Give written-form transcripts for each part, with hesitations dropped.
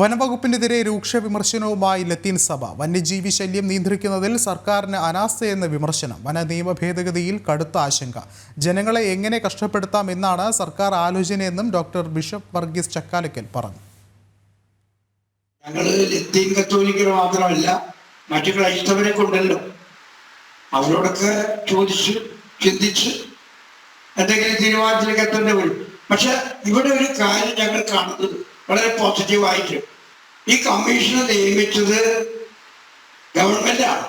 വനംവകുപ്പിനെതിരെ രൂക്ഷ വിമർശനവുമായി ലത്തീൻ സഭ. വന്യജീവി ശല്യം നിയന്ത്രിക്കുന്നതിൽ സർക്കാരിന് അനാസ്ഥയെന്ന വിമർശനം. വന നിയമ ഭേദഗതിയിൽ കടുത്ത ആശങ്ക. ജനങ്ങളെ എങ്ങനെ കഷ്ടപ്പെടുത്താം എന്നാണ് സർക്കാർ ആലോചനയെന്നും ഡോക്ടർ ബിഷപ്പ് വർഗീസ് ചക്കാലക്കൽ പറഞ്ഞു. ഞങ്ങൾ ലത്തീൻ കത്തോലിക്കർ മാത്രമല്ല, മറ്റു ക്രൈസ്തവരെ കൊണ്ടല്ലോ, അവരോടൊക്കെ ചോദിച്ച് ചിന്തിച്ച് എന്തെങ്കിലും തീരുമാനത്തിലേക്ക് എത്തേണ്ടി വരും. പക്ഷെ ഇവിടെ ഒരു കാര്യം ഞങ്ങൾ കാണുന്നത് വളരെ പോസിറ്റീവായിട്ട്, ഈ കമ്മീഷനെ നിയമിച്ചത് ഗവൺമെന്റാണ്.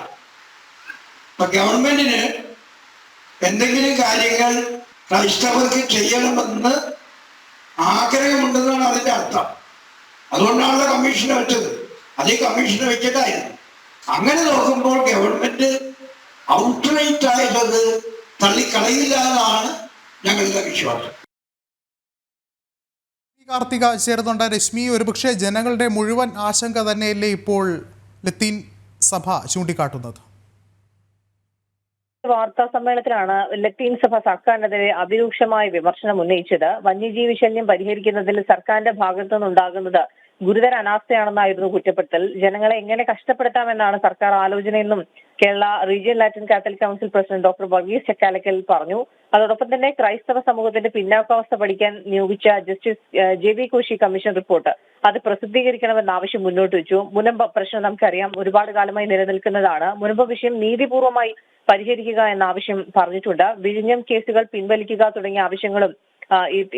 അപ്പൊ ഗവൺമെന്റിന് എന്തെങ്കിലും കാര്യങ്ങൾ ക്രൈസ്തവർക്ക് ചെയ്യണമെന്ന് ആഗ്രഹമുണ്ടെന്നാണ് അതിന്റെ അർത്ഥം. അതുകൊണ്ടാണല്ലോ കമ്മീഷനെ വെച്ചത്. അത് ഈ കമ്മീഷനെ വെച്ചിട്ടായിരുന്നു. അങ്ങനെ നോക്കുമ്പോൾ ഗവൺമെന്റ് ഔട്ട്റൈറ്റ് ആയത് തള്ളിക്കളയില്ല എന്നാണ് ഞങ്ങളുടെ വിശ്വാസം. കാർത്തിക ചേർന്നുണ്ട്. രശ്മി, ഒരുപക്ഷെ ജനങ്ങളുടെ മുഴുവൻ ആശങ്ക തന്നെയല്ലേ ഇപ്പോൾ ലത്തീൻ സഭ ചൂണ്ടിക്കാട്ടുന്നത്? വാർത്താ സമ്മേളനത്തിലാണ് ലത്തീൻ സഭ സർക്കാരിനെതിരെ അതിരൂക്ഷമായ വിമർശനം ഉന്നയിച്ചത്. വന്യജീവി ശല്യം പരിഹരിക്കുന്നതിൽ സർക്കാരിന്റെ ഭാഗത്തു നിന്നുണ്ടാകുന്നത് ഗുരുതര അനാസ്ഥയാണെന്നായിരുന്നു കുറ്റപ്പെടുത്തൽ. ജനങ്ങളെ എങ്ങനെ കഷ്ടപ്പെടുത്താമെന്നാണ് സർക്കാർ ആലോചനയെന്നും Kerala regional Latin Catholic council president doctor Varghese Chakkalakkal പറഞ്ഞു. അതോടൊപ്പം തന്നെ ക്രൈസ്തവ സമൂഹത്തിന്റെ പിന്നാക്കാവസ്ഥ പഠിക്കാൻ നിയോഗിച്ച justice JB Koshy commission report അത് പ്രസിദ്ധീകരിക്കണമെന്ന ആവശ്യം മുന്നോട്ട് വെച്ചു. മുനമ്പ് പ്രശ്നം നമുക്കറിയാം, ഒരുപാട് കാലമായി നിലനിൽക്കുന്നതാണ്. മുനമ്പ് വിഷയം നീതിപൂർവമായി പരിഹരിക്കുക എന്ന ആവശ്യം പറഞ്ഞിട്ടുണ്ട്. വിഴിഞ്ഞം കേസുകൾ പിൻവലിക്കുക തുടങ്ങിയ ആവശ്യങ്ങളും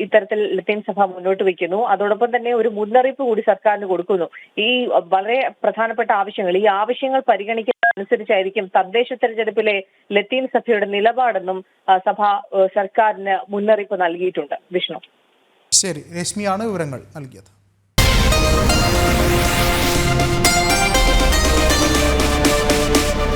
ഇത്തരത്തിൽ ലത്തീൻ സഭ മുന്നോട്ട് വയ്ക്കുന്നു. അതോടൊപ്പം തന്നെ ഒരു മുന്നറിയിപ്പ് കൂടി സർക്കാരിന് കൊടുക്കുന്നു. ഈ വളരെ പ്രധാനപ്പെട്ട ആവശ്യങ്ങൾ, ഈ ആവശ്യങ്ങൾ പരിഗണിക്കുന്നതനുസരിച്ചായിരിക്കും തദ്ദേശ തെരഞ്ഞെടുപ്പിലെ ലത്തീൻ സഭയുടെ നിലപാടെന്നും സഭ സർക്കാരിന് മുന്നറിയിപ്പ് നൽകിയിട്ടുണ്ട്. വിഷ്ണു. ശരി, രശ്മിയാണ് വിവരങ്ങൾ നൽകിയത്.